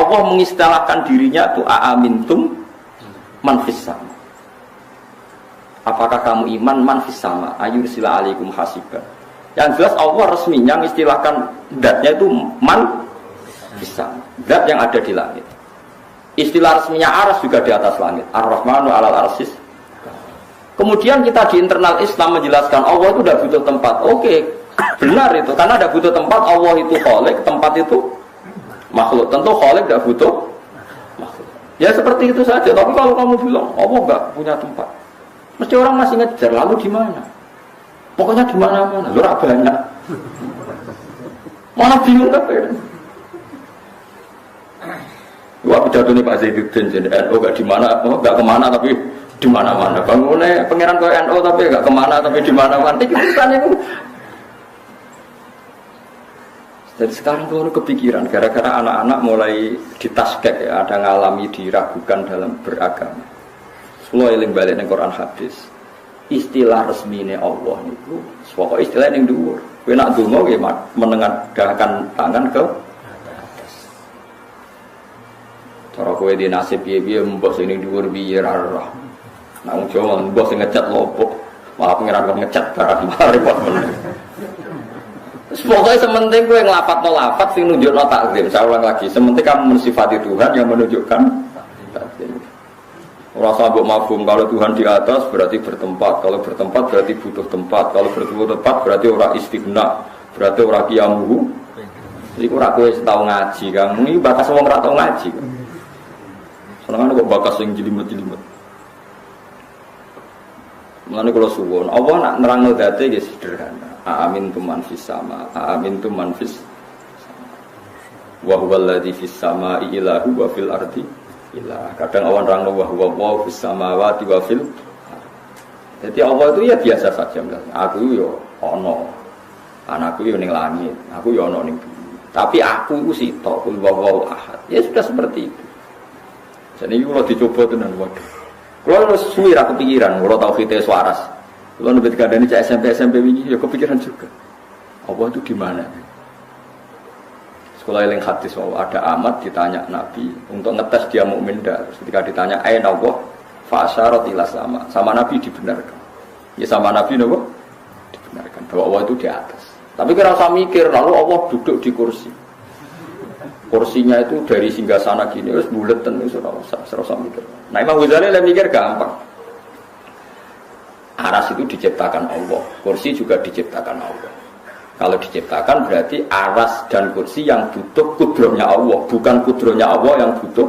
Allah mengistilahkan dirinya itu aamintum man fis sama. Apakah kamu iman man fis sama? Ayursila alaikum hasiban. Yang jelas Allah resminya mengistilahkan zatnya itu man fis sama. Zat yang ada di langit. Istilah resminya aras juga di atas langit. Ar-Rahmanu alal arsis. Kemudian kita di internal Islam menjelaskan Allah itu tidak butuh tempat. Oke, benar itu. Karena tidak butuh tempat, Allah itu khalik, tempat itu makhluk. Tentu khalik tidak butuh makhluk. Ya seperti itu saja. Tapi kalau kamu bilang Allah nggak punya tempat, mesti orang masih ngejar. Lalu di mana? Pokoknya di mana-mana. Lu banyak. Malah bingung tapi. Wah pidato ini Pak Zaiduddin jadi NU gak di mana, gak kemana tapi di mana-mana. Bangunnya pangeran ke NU tapi gak kemana tapi di mana-mana. Itu jadi sekarang tuh kepikiran gara-gara anak-anak mulai ditaskek ya, ada ngalami diragukan dalam beragama. Semua eling balik ning Quran hadis. Istilah resmine Allah niku pokok istilah ning dhuwur. Kowe nak donga nggih menengadahkan tangan ke cara kowe di nasib piye-piye mbok sing ning dhuwur piye ra roh. Nang Jawa mbok sing ngecat lopok, malah pengiran kok ngecat barang repot meneh. Pokoknya sementing kowe nglapatno lafaz sing nunjukno takzim. Saya ulang lagi, sementing kamu mensifati Tuhan yang menunjukkan takzim. Ora sabuk mafhum kalau Tuhan di atas berarti bertempat, kalau bertempat berarti butuh tempat, kalau butuh tempat berarti ora istighna, berarti ora qiyamuhu. Iku ora kowe tau ngaji, Kang. Iki bakas wong ora tau ngaji. Senengane kok bakas sing jelimet-jelimet. Mulane kula suwun, Allah nak nerangno dzate nggih sederhana. Aamintum man fis sama, aamintum man fis sama. Wa huwal ladzi fis samai ilahu wa fil ardi ilah. Kadang awan nerangno wa huwa fis samawati wa fil. Jadi Allah itu ya biasa saja. Aku yo ana. Anakku yo ning langit, aku yo ana ning bumi. Tapi aku iku sitok, kul wallahu ahad. Ya sudah seperti itu. Jadi kalau dicoba tenan waduh. Kalau harus suwi ra kepikiran, kalau tauhid suaras. Kalau nebet kadane cak SMP wingi ya kepikiran juga. Allah itu di mana? Sekolah eling hadis bahwa ada amat ditanya Nabi untuk ngetes dia mukmin dah. Ketika ditanya aina Allah fa asyarat ila sama. Sama Nabi dibenarkan. Ya sama Nabi napa? Dibenarkan bahwa Allah itu di atas. Tapi kira usah mikir lalu Allah duduk di kursi. Kursinya itu dari singgasana gini, terus buleten itu serasa mikir. Nah Imam Ghazali lah mikir gampang. Aras itu diciptakan Allah, kursi juga diciptakan Allah. Kalau diciptakan berarti aras dan kursi yang butuh kudrohnya Allah, bukan kudrohnya Allah yang butuh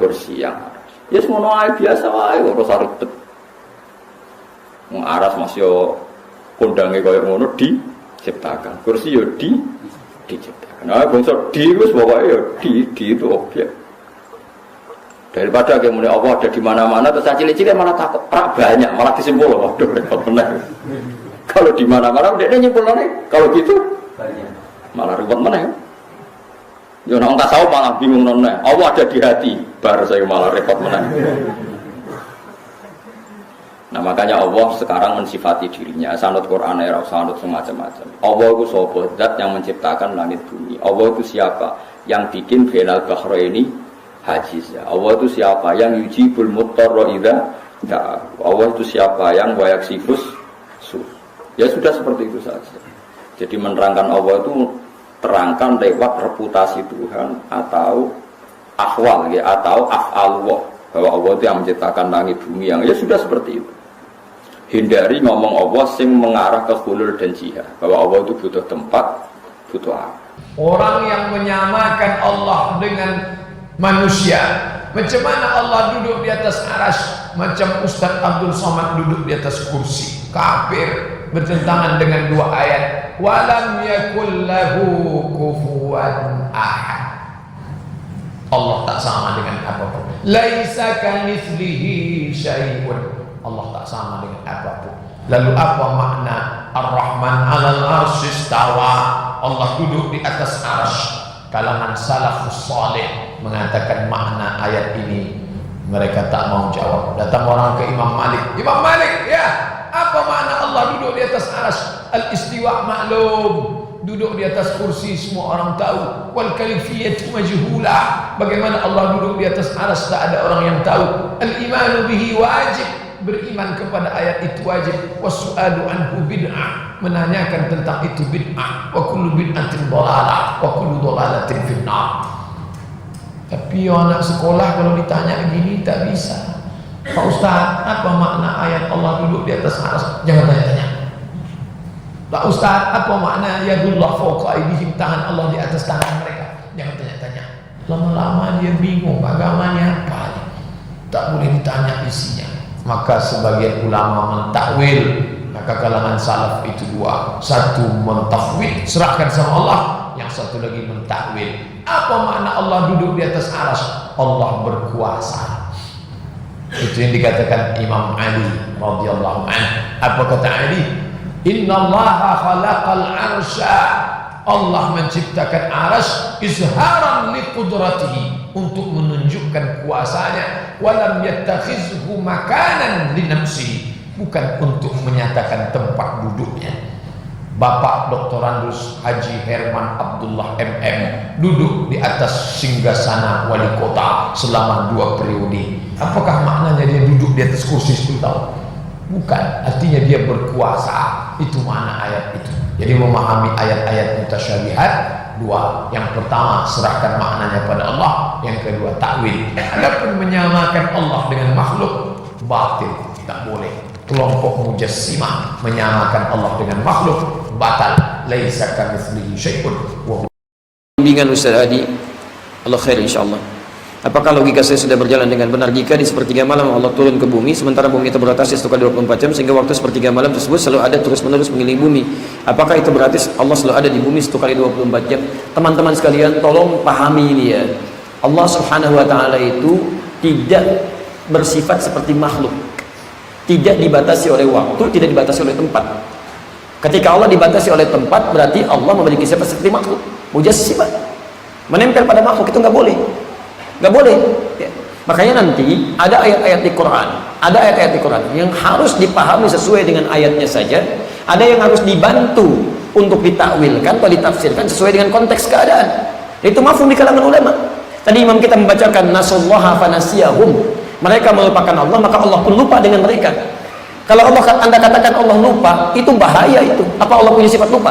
kursi yang aras. Ya semua biasa wae, ora usah ribet. Aras masih kondange koyo ngono diciptakan, kursi yo diciptakan. Nah, bangsa di wis pokoke ya di itu objek. Daripada kemudian Allah ada di mana-mana terus cilik-cilik malah takut banyak, malah disimpul waduh repot bener. Kalau di mana-mana dia nyimpulane kalau gitu banyak. Malah repot meneh. Yo nek tak tahu malah bingung none. Allah ada di hati, bar saya malah repot meneh. Nah makanya Allah sekarang mensifati dirinya sanad Quran era sanad semacam-macam. Allah itu sapa? Zat yang menciptakan langit bumi. Allah itu siapa? Yang bikin bainal bahraini hajiz. Allah itu siapa? Yang yujibul muttarra idza da'a. Allah itu siapa? Yang wayaksifus su. Ya sudah seperti itu saja. Jadi menerangkan Allah itu terangkan lewat reputasi Tuhan atau ahwal ya atau af'alullah bahwa Allah itu yang menciptakan langit bumi yang ya sudah seperti itu. Hindari ngomong Allah sing mengarah ke hulul dan jihad bahwa Allah itu butuh tempat, butuh apa. Orang yang menyamakan Allah dengan manusia, macam mana Allah duduk di atas arsy, macam Ustaz Abdul Somad duduk di atas kursi. Kafir, bertentangan dengan dua ayat. Walam yakul lahu kufuwan ahad. Allah tak sama dengan apapun. Laisa kamitslihi syai'un. Allah tak sama dengan apapun. Lalu apa makna Ar-Rahman 'alal 'arsy istawa? Allah duduk di atas arsy. Kalangan salafus saleh mengatakan makna ayat ini, mereka tak mau jawab. Datang orang ke Imam Malik. Imam Malik, ya, apa makna Allah duduk di atas arsy? Al-istiwa maklum. duduk di atas kursi semua orang tahu. Wal kaifiyatu majhulah. Bagaimana Allah duduk di atas arsy tak ada orang yang tahu. Al imanu bihi wajib. Beriman kepada ayat itu wajib. Wasu'alu anhu bid'ah. Menanyakan tentang itu bid'ah. Wa kullu bid'atin dhalalah wa kullu dhalalatin finnar. Tapi anak sekolah kalau ditanya begini tak bisa. Pak Ustaz, apa makna ayat Allah duduk di atas arsy? Jangan tanya-tanya. Pak Ustaz, apa makna yadullah fawqa aydihim, tangan Allah di atas tangan mereka? Jangan tanya-tanya. Lama-lama dia bingung agamanya apa. Tak boleh ditanya isinya. Maka sebagian ulama mentakwil. Maka kalangan salaf itu dua. Satu mentafwid, serahkan sama Allah. Yang satu lagi mentakwil. Apa makna Allah duduk di atas arsy? Allah berkuasa. Itu yang dikatakan Imam Ali radhiyallahu anhu. Apa kata Ali? Innallaha khalaqal arsya. Allah menciptakan arsy izharan liqudratihi, untuk menunjukkan kuasanya. Walam yattakhizhu makanan li nafsihi, bukan untuk menyatakan tempat duduknya. Bapak Dr. Andus Haji Herman Abdullah MM duduk di atas singgasana wali kota selama 2 periode. Apakah maknanya dia duduk di atas kursi 10 tahun? Bukan, artinya dia berkuasa. Itu makna ayat itu. Jadi memahami ayat-ayat mutasyabihat dua. Yang pertama, serahkan maknanya pada Allah. Yang kedua, takwil. Adapun menyamakan Allah dengan makhluk, batil, tak boleh. Kelompok mujassimah menyamakan Allah dengan makhluk, batal. Laisa kamitslihi syai'un wa huwa. Bimbingan Ustaz Adi, Allah khair insyaallah. Apakah logika saya sudah berjalan dengan benar jika di sepertiga malam Allah turun ke bumi, sementara bumi itu berotasi 1 kali 24 jam, sehingga waktu sepertiga malam tersebut selalu ada terus-menerus mengelilingi bumi? Apakah itu berarti Allah selalu ada di bumi 1 kali 24 jam? Teman-teman sekalian, tolong pahami ini ya. Allah Subhanahu wa taala itu tidak bersifat seperti makhluk. Tidak dibatasi oleh waktu, tidak dibatasi oleh tempat. Ketika Allah dibatasi oleh tempat, berarti Allah memiliki sifat seperti makhluk, mujassimah. Menempel pada makhluk itu nggak boleh. Nggak boleh ya. Makanya nanti ada ayat-ayat di Quran, ada ayat-ayat di Quran yang harus dipahami sesuai dengan ayatnya saja, ada yang harus dibantu untuk ditakwilkan atau ditafsirkan sesuai dengan konteks keadaan. Itu mafhum di kalangan ulama. Tadi imam kita membacakan nasallaha fanasiyahum, mereka melupakan Allah maka Allah pun lupa dengan mereka. Kalau Anda katakan Allah lupa, itu bahaya itu. Apa Allah punya sifat lupa?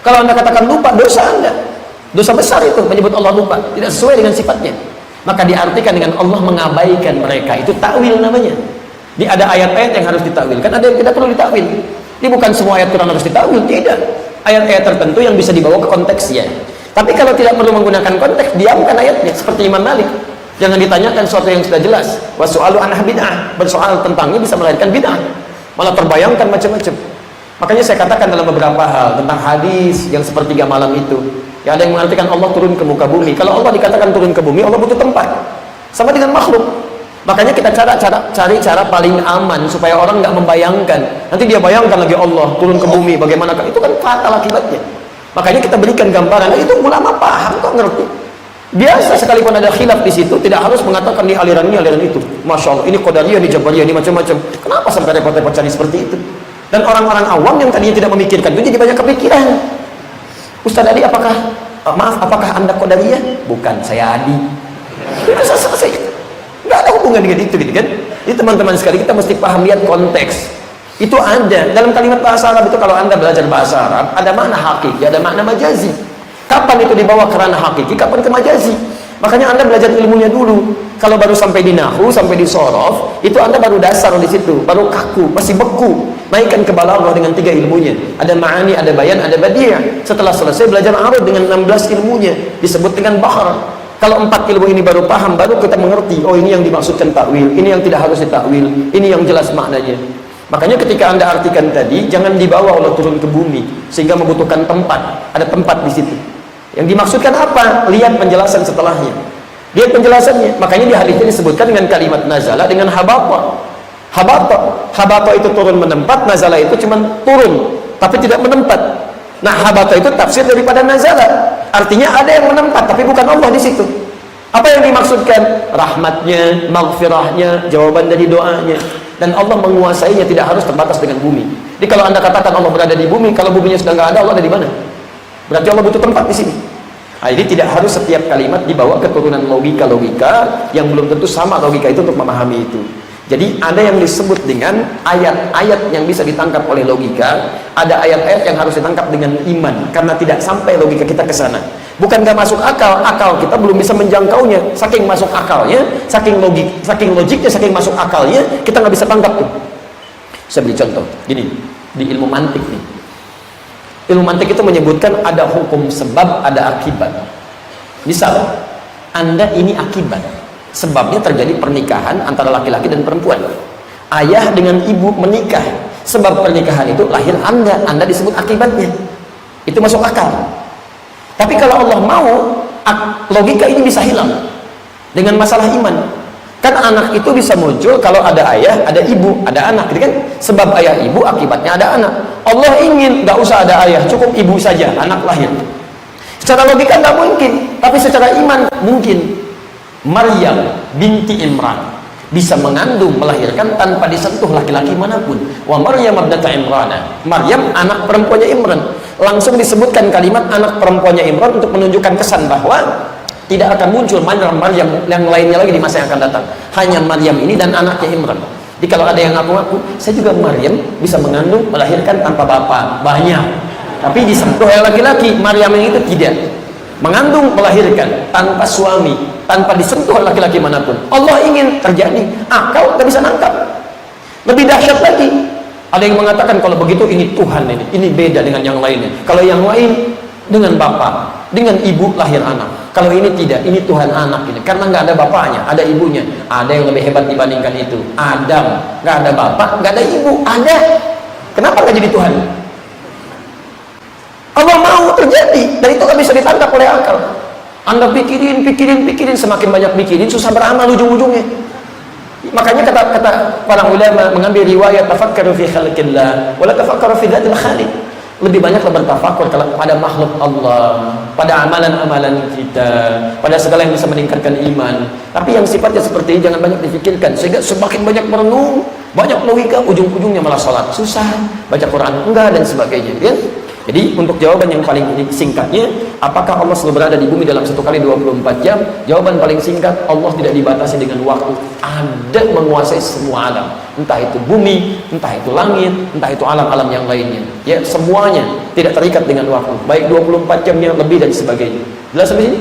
Kalau Anda katakan lupa, dosa Anda. Dosa besar itu menyebut Allah lupa, tidak sesuai dengan sifatnya. Maka diartikan dengan Allah mengabaikan mereka, itu takwil namanya. Ada ayat-ayat yang harus ditakwilkan, ada yang tidak perlu ditakwil. Ini bukan semua ayat Quran harus ditakwil, tidak. Ayat-ayat tertentu yang bisa dibawa ke konteksnya. Tapi kalau tidak perlu menggunakan konteks, diamkan ayatnya. Seperti Imam Malik, jangan ditanyakan sesuatu yang sudah jelas. Wasu'alu anha bid'ah, bersoal tentangnya bisa melahirkan bid'ah, malah terbayangkan macam-macam. Makanya saya katakan dalam beberapa hal tentang hadis yang sepertiga malam itu, ya ada yang mengartikan Allah turun ke muka bumi. Kalau Allah dikatakan turun ke bumi, Allah butuh tempat. Sama dengan makhluk. Makanya kita cari cara paling aman supaya orang nggak membayangkan. Nanti dia bayangkan lagi Allah turun ke bumi, bagaimana? Itu kan fatal akibatnya. Makanya kita berikan gambaran. Nah, itu ulama paham kok, ngerti. Biasa sekalipun ada khilaf di situ, tidak harus mengatakan di aliran ini, aliran itu. Masya Allah, ini Qadariyah, ini Jabariyah, ini macam-macam. Kenapa sampai repot-repot cari seperti itu? Dan orang-orang awam yang tadinya tidak memikirkan itu jadi banyak kepikiran. Ustaz Adi, apakah Anda Qadariyah? Bukan, saya Adi. Itu selesai. Nggak ada hubungan dengan itu, gitu kan? Jadi teman-teman sekali, kita mesti paham, lihat konteks. Itu ada dalam kalimat bahasa Arab itu. Kalau Anda belajar bahasa Arab, ada makna hakiki, ada makna majazi. Kapan itu dibawa ke ranah hakiki, kapan ke majazi? Makanya Anda belajar ilmunya dulu. Kalau baru sampai di nahwu, sampai di sorof, itu Anda baru dasar di situ, baru kaku, masih beku. Naikkan ke balaghah dengan 3 ilmunya. Ada ma'ani, ada bayan, ada badi'. Setelah selesai belajar arud dengan 16 ilmunya, disebut dengan bahr. Kalau 4 ilmu ini baru paham, baru kita mengerti, oh ini yang dimaksudkan takwil, ini yang tidak harus ditakwil, ini yang jelas maknanya. Makanya ketika Anda artikan tadi, jangan dibawa Allah turun ke bumi sehingga membutuhkan tempat. Ada tempat di situ. Yang dimaksudkan apa? Lihat penjelasan setelahnya. Lihat penjelasannya. Makanya di hadis ini disebutkan dengan kalimat nazala dengan habata. Habata itu turun menempat, nazala itu cuma turun tapi tidak menempat. Nah, habata itu tafsir daripada nazala. Artinya ada yang menempat tapi bukan Allah di situ. Apa yang dimaksudkan? Rahmatnya, maghfirahnya, jawaban dari doanya. Dan Allah menguasainya, tidak harus terbatas dengan bumi. Jadi kalau Anda katakan Allah berada di bumi, kalau buminya sudah nggak ada, Allah ada di mana? Berarti Allah butuh tempat di sini. Nah, jadi tidak harus setiap kalimat dibawa keturunan logika-logika yang belum tentu sama logika itu untuk memahami itu. Jadi ada yang disebut dengan ayat-ayat yang bisa ditangkap oleh logika, ada ayat-ayat yang harus ditangkap dengan iman, karena tidak sampai logika kita ke sana. Bukan gak masuk akal, akal kita belum bisa menjangkaunya, saking masuk akalnya, saking logiknya, saking masuk akalnya, kita nggak bisa tangkap tuh. Saya beri contoh, gini, di ilmu mantik nih. Ilmu mantik itu menyebutkan ada hukum sebab, ada akibat. Misal, Anda ini akibat. Sebabnya terjadi pernikahan antara laki-laki dan perempuan. Ayah dengan ibu menikah. Sebab pernikahan itu lahir Anda disebut akibatnya. Itu masuk akal. Tapi kalau Allah mau, logika ini bisa hilang dengan masalah iman. Kan anak itu bisa muncul kalau ada ayah, ada ibu, ada anak, gitu kan? Sebab ayah ibu, akibatnya ada anak. Allah ingin nggak usah ada ayah, cukup ibu saja, anak lahir. Secara logika nggak mungkin, tapi secara iman mungkin. Maryam binti Imran bisa mengandung, melahirkan tanpa disentuh laki-laki manapun. Wa Maryam ibnata Imran, Maryam anak perempuannya Imran. Langsung disebutkan kalimat anak perempuannya Imran untuk menunjukkan kesan bahwa tidak akan muncul Maryam yang lainnya lagi di masa yang akan datang. Hanya Maryam ini dan anaknya Imran. Jadi kalau ada yang ngaku-ngaku, saya juga Maryam bisa mengandung, melahirkan tanpa bapak, banyak. Tapi disentuh oleh laki-laki. Maryam yang itu tidak. Mengandung, melahirkan tanpa suami, tanpa disentuh oleh laki-laki manapun. Allah ingin terjadi, akal nggak bisa nangkap. Lebih dahsyat lagi, ada yang mengatakan kalau begitu ini Tuhan, ini beda dengan yang lainnya. Kalau yang lain dengan bapak, dengan ibu lahir anak. Kalau ini tidak, ini Tuhan anak ini. Karena nggak ada bapaknya, ada ibunya. Ada yang lebih hebat dibandingkan itu. Adam, nggak ada bapak, nggak ada ibu, ada. Kenapa nggak jadi Tuhan? Allah mau terjadi, dan itu gak bisa ditangkap oleh akal. Anda pikirin, semakin banyak pikirin, susah beramal ujung-ujungnya. Makanya kata para ulama mengambil riwayat tafakkaru fi khalqillah wala tafakkaru fi dzatil khaliq. Lebih banyaklah bertafakkur pada makhluk Allah, pada amalan-amalan kita, pada segala yang bisa meningkatkan iman. Tapi yang sifatnya seperti ini jangan banyak dipikirkan, sehingga semakin banyak merenung, banyak logika, ujung-ujungnya malah salat susah, baca Quran enggak dan sebagainya, ya. Jadi untuk jawaban yang paling singkatnya, apakah Allah selalu berada di bumi dalam 1 kali 24 jam? Jawaban paling singkat, Allah tidak dibatasi dengan waktu. Ada menguasai semua alam. Entah itu bumi, entah itu langit, entah itu alam-alam yang lainnya. Ya, semuanya tidak terikat dengan waktu. Baik 24 jamnya lebih dan sebagainya. Jelas sampai sini?